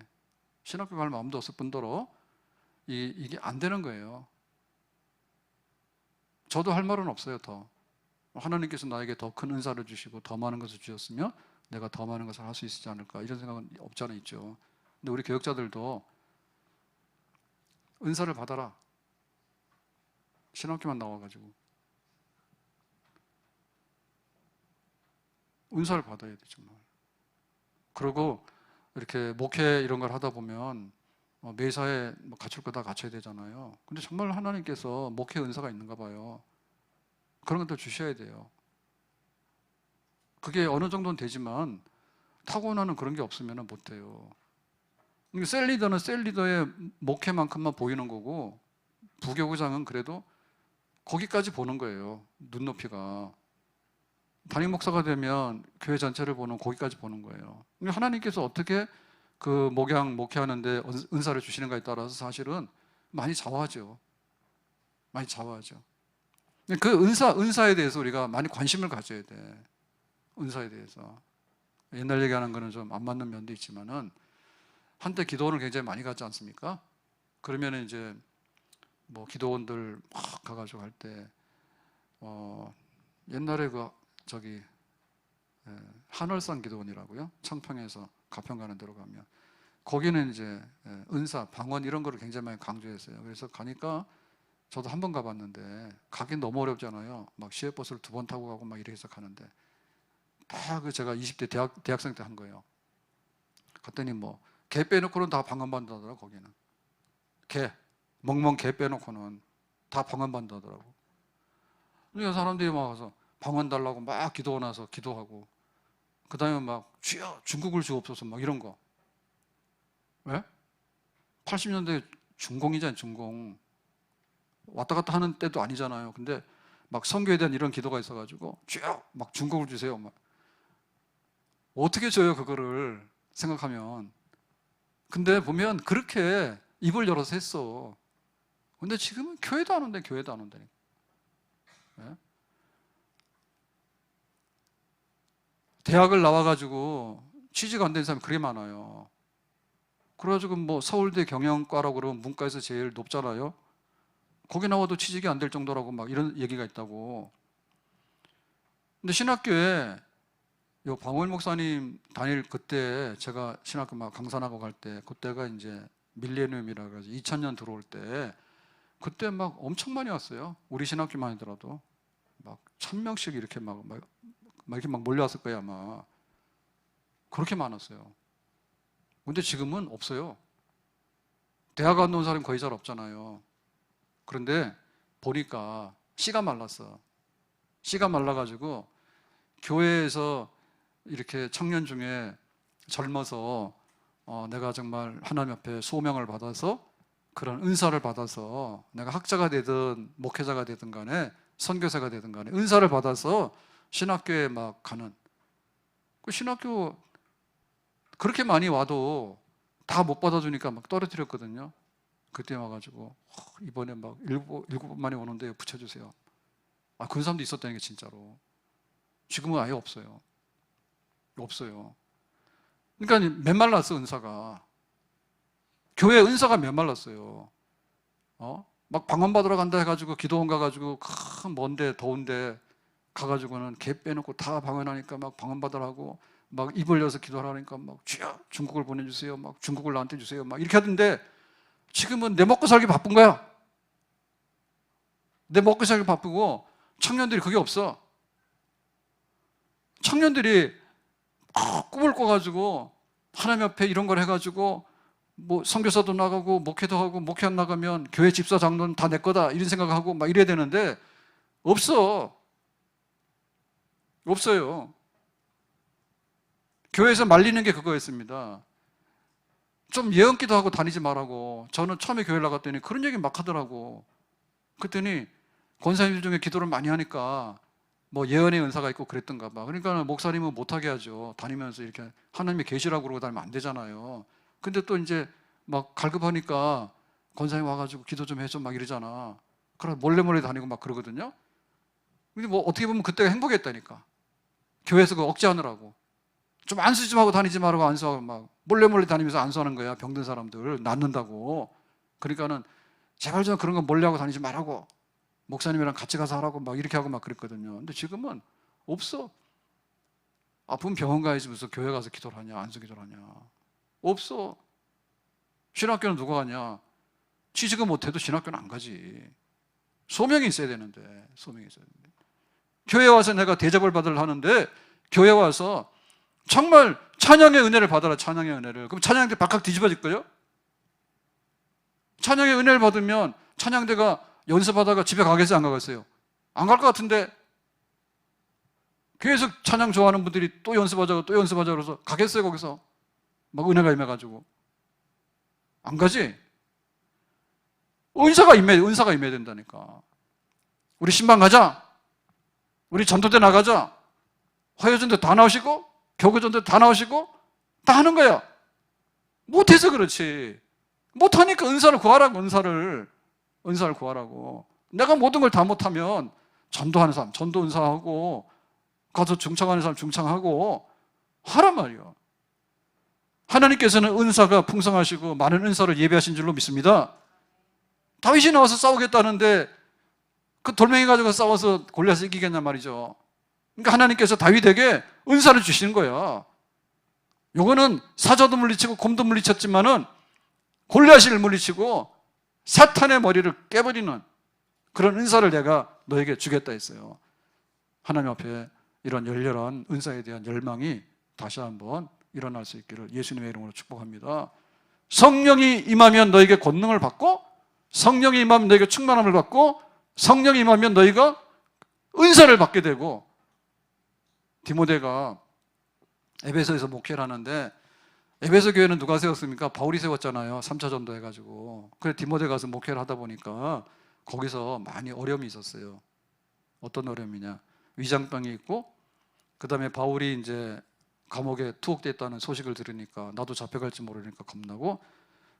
신학교 갈 마음도 없을 뿐더러 이게 안 되는 거예요. 저도 할 말은 없어요. 더 하나님께서 나에게 더 큰 은사를 주시고 더 많은 것을 주셨으면 내가 더 많은 것을 할 수 있지 않을까 이런 생각은 없잖아 있죠. 근데 우리 교역자들도 은사를 받아라. 신학교만 나와가지고. 은사를 받아야 돼 정말. 그리고 이렇게 목회 이런 걸 하다 보면 매사에 갖출 거 다 갖춰야 되잖아요. 근데 정말 하나님께서 목회 은사가 있는가 봐요. 그런 것도 주셔야 돼요. 그게 어느 정도는 되지만 타고나는 그런 게 없으면 못 돼요. 셀리더는 셀리더의 목회만큼만 보이는 거고, 부교구장은 그래도 거기까지 보는 거예요. 눈높이가. 담임 목사가 되면 교회 전체를 보는, 거기까지 보는 거예요. 하나님께서 어떻게 그 목회하는데 은사를 주시는가에 따라서 사실은 많이 좌우하죠. 많이 좌우하죠. 그 은사에 대해서 우리가 많이 관심을 가져야 돼. 은사에 대해서. 옛날 얘기하는 거는 좀 안 맞는 면도 있지만은, 한때 기도원을 굉장히 많이 갔지 않습니까? 그러면 이제 뭐 기도원들 막 가가지고 할 때, 옛날에 한월산 기도원이라고요. 청평에서 가평 가는 데로 가면 거기는 이제 은사, 방언 이런 거를 굉장히 많이 강조했어요. 그래서 가니까 저도 한 번 가봤는데 가긴 너무 어렵잖아요. 막 시외버스를 2번 타고 가고 막 이렇게 해서 가는데, 다 제가 20대 대학생 때 한 거예요. 갔더니 뭐 개 빼놓고는 다 방언받는다더라고. 거기는 멍멍 개 빼놓고는 다 방언받는다더라고. 그러니까 사람들이 막 와서 방언 달라고 막 기도하고 나서 기도하고, 그 다음에 막 주여 중국을 주옵소서 막 이런 거. 왜? 80년대 중공이잖아요. 중공 왔다 갔다 하는 때도 아니잖아요. 근데 막 선교에 대한 이런 기도가 있어가지고 주여 막 중국을 주세요 막. 어떻게 줘요 그거를 생각하면. 근데 보면 그렇게 입을 열어서 했어. 근데 지금은 교회도 안 온대. 교회도 안 온다니까. 네? 대학을 나와가지고 취직 안 된 사람이 그렇게 많아요. 그래가지고 뭐 서울대 경영과라고 그러면 문과에서 제일 높잖아요. 거기 나와도 취직이 안 될 정도라고 막 이런 얘기가 있다고. 근데 신학교에 요 방울 목사님 다닐 그때, 제가 신학교 막 강산하고 갈 때, 그때가 이제 밀레니엄이라 그래서 2000년 들어올 때, 그때 막 엄청 많이 왔어요. 우리 신학교만 하더라도 막 1000명씩 이렇게 막 이렇게 막 몰려왔을 거예요 아마. 그렇게 많았어요. 근데 지금은 없어요. 대학 안 나온 사람이 거의 잘 없잖아요. 그런데 보니까 씨가 말랐어. 씨가 말라가지고 교회에서 이렇게 청년 중에 젊어서 내가 정말 하나님 앞에 소명을 받아서 그런 은사를 받아서 내가 학자가 되든 목회자가 되든 간에 선교사가 되든 간에 은사를 받아서 신학교에 막 가는, 그 신학교 그렇게 많이 와도 다 못 받아주니까 막 떨어뜨렸거든요. 그때 와가지고 이번에 막 일곱 번 만에 오는데 붙여주세요. 그런 사람도 있었다는 게 진짜로. 지금은 아예 없어요. 없어요. 그러니까 메말랐어 은사가. 교회 은사가 메말랐어요. 막 방언 받으러 간다 해가지고 기도원 가가지고 큰 먼데 더운데 가가지고는 개 빼놓고 다 방언하니까 막 방언 받으라고 막 입을 열어서 기도하라니까 막 주여 중국을 보내주세요, 막 중국을 나한테 주세요, 막 이렇게 하던데, 지금은 내 먹고 살기 바쁜 거야. 내 먹고 살기 바쁘고 청년들이 그게 없어. 청년들이 꿈을 꿔가지고 하나님 앞에 이런 걸 해가지고 뭐 선교사도 나가고 목회도 하고, 목회 안 나가면 교회 집사 장로는 다 내 거다 이런 생각하고 막 이래야 되는데 없어요. 교회에서 말리는 게 그거였습니다. 좀 예언기도 하고 다니지 말라고. 저는 처음에 교회 나갔더니 그런 얘기 막 하더라고. 그랬더니 권사님들 중에 기도를 많이 하니까 뭐 예언의 은사가 있고 그랬던가 봐. 그러니까 목사님은 못하게 하죠. 다니면서 이렇게 하나님의 계시라고 그러고 다니면 안 되잖아요. 근데 또 이제 막 갈급하니까 권사님 와가지고 기도 좀 해줘 막 이러잖아. 그래서 몰래 다니고 막 그러거든요. 근데 뭐 어떻게 보면 그때가 행복했다니까. 교회에서 그 억제하느라고. 좀 안수 좀 하고 다니지 말고 안수하고 막 몰래 다니면서 안수하는 거야. 병든 사람들 낫는다고. 그러니까는 제발 좀 그런 거 몰래 하고 다니지 말라고. 목사님이랑 같이 가서 하라고 막 이렇게 하고 막 그랬거든요. 근데 지금은 없어. 아프면 병원 가야지 무슨 교회 가서 기도를 하냐, 안수 기도를 하냐. 없어. 신학교는 누가 가냐? 취직은 못해도 신학교는 안 가지. 소명이 있어야 되는데, 소명이 있어야 되는데. 교회 와서 내가 대접을 받으려 하는데 교회 와서 정말 찬양의 은혜를 받아라, 찬양의 은혜를. 그럼 찬양대 박학 뒤집어질 거예요? 찬양의 은혜를 받으면 찬양대가 연습하다가 집에 가겠어요, 안 가겠어요? 안 갈 것 같은데 계속 찬양 좋아하는 분들이 또 연습하자고 또 연습하자고 그래서 가겠어요, 거기서? 막 은혜가 임해가지고. 안 가지? 은사가 임해야 된다니까. 우리 신방 가자. 우리 전도대 나가자. 화요전도 다 나오시고 교구전도 다 나오시고 다 하는 거야. 못해서 그렇지. 못하니까 은사를 구하라고. 은사를 구하라고. 내가 모든 걸 다 못하면 전도하는 사람 전도 은사하고 가서 중창하는 사람 중창하고 하란 말이야. 하나님께서는 은사가 풍성하시고 많은 은사를 예비하신 줄로 믿습니다. 다윗이 나와서 싸우겠다는데 그 돌멩이 가지고 싸워서 골리앗을 이기겠냐 말이죠. 그러니까 하나님께서 다윗에게 은사를 주시는 거야. 요거는 사자도 물리치고 곰도 물리쳤지만은 골리앗을 물리치고 사탄의 머리를 깨버리는 그런 은사를 내가 너에게 주겠다 했어요. 하나님 앞에 이런 열렬한 은사에 대한 열망이 다시 한번 일어날 수 있기를 예수님의 이름으로 축복합니다. 성령이 임하면 너에게 권능을 받고, 성령이 임하면 너에게 충만함을 받고, 성령이 임하면 너희가 은사를 받게 되고. 디모데가 에베소에서 목회를 하는데 에베소 교회는 누가 세웠습니까? 바울이 세웠잖아요. 3차 전도 해가지고. 그래서 디모데 가서 목회를 하다 보니까 거기서 많이 어려움이 있었어요. 어떤 어려움이냐? 위장병이 있고, 그 다음에 바울이 이제 감옥에 투옥됐다는 소식을 들으니까 나도 잡혀갈지 모르니까 겁나고,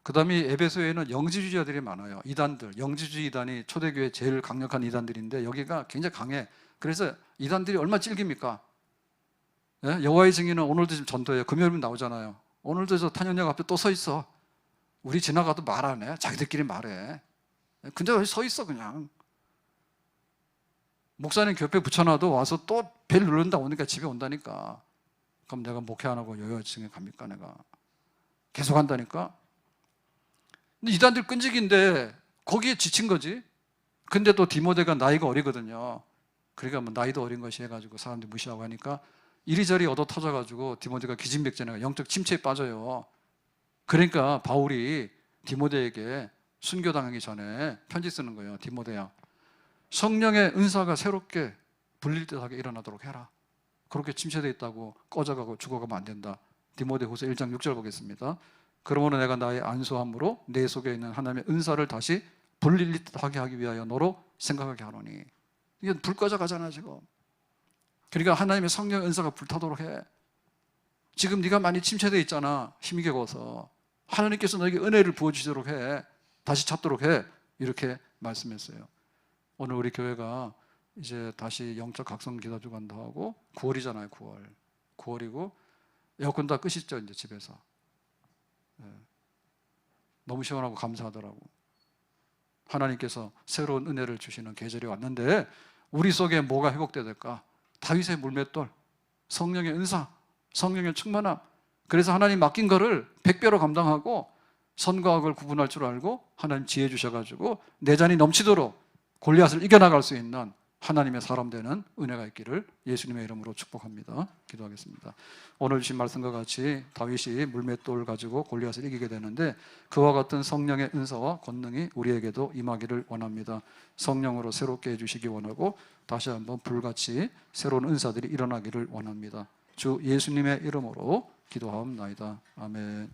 그 다음에 에베소에는 영지주의자들이 많아요. 이단들, 영지주의 이단이 초대교회 제일 강력한 이단들인데 여기가 굉장히 강해. 그래서 이단들이 얼마나 찔깁니까? 예? 여호와의 증인은 오늘도 지금 전도해요. 금요일 나오잖아요. 오늘도 저 탄현역 앞에 또 서 있어. 우리 지나가도 말 안 해. 자기들끼리 말해. 근데 여기 서 있어 그냥. 목사님 곁에 붙여놔도 와서 또 벨 누른다 오니까 집에 온다니까. 그럼 내가 목회 안 하고 여여증에 갑니까? 내가 계속 한다니까. 근데 이단들 끈질긴데 거기에 지친 거지. 근데 또 디모데가 나이가 어리거든요. 그러니까 뭐 나이도 어린 것이 해가지고 사람들이 무시하고 하니까 이리저리 얻어 터져가지고 디모데가 기진맥진해가 영적 침체에 빠져요. 그러니까 바울이 디모데에게 순교당하기 전에 편지 쓰는 거예요. 디모데야, 성령의 은사가 새롭게 불릴 듯하게 일어나도록 해라. 그렇게 침체되어 있다고 꺼져가고 죽어가면 안 된다. 디모데후서 1장 6절 보겠습니다. 그러므로 내가 나의 안수함으로 내 속에 있는 하나님의 은사를 다시 불릴 듯하게 하기 위하여 너로 생각하게 하노니. 이게 불 꺼져가잖아 지금. 그러니까 하나님의 성령 은사가 불타도록 해. 지금 네가 많이 침체되어 있잖아. 힘이 겨워서. 하나님께서 너에게 은혜를 부어주시도록 해. 다시 찾도록 해. 이렇게 말씀했어요. 오늘 우리 교회가 이제 다시 영적 각성 기도 주간도 하고 9월이잖아요. 9월이고 에어컨 다 끄시죠 이제 집에서. 너무 시원하고 감사하더라고. 하나님께서 새로운 은혜를 주시는 계절이 왔는데 우리 속에 뭐가 회복돼야 될까? 다윗의 물맷돌, 성령의 은사, 성령의 충만함. 그래서 하나님 맡긴 거를 100배로 감당하고 선과 악을 구분할 줄 알고 하나님 지혜 주셔가지고 내 잔이 넘치도록 골리앗을 이겨나갈 수 있는 하나님의 사람 되는 은혜가 있기를 예수님의 이름으로 축복합니다. 기도하겠습니다. 오늘 주신 말씀과 같이 다윗이 물맷돌 가지고 골리앗을 이기게 되는데 그와 같은 성령의 은사와 권능이 우리에게도 임하기를 원합니다. 성령으로 새롭게 해주시기 원하고 다시 한번 불같이 새로운 은사들이 일어나기를 원합니다. 주 예수님의 이름으로 기도하옵나이다. 아멘.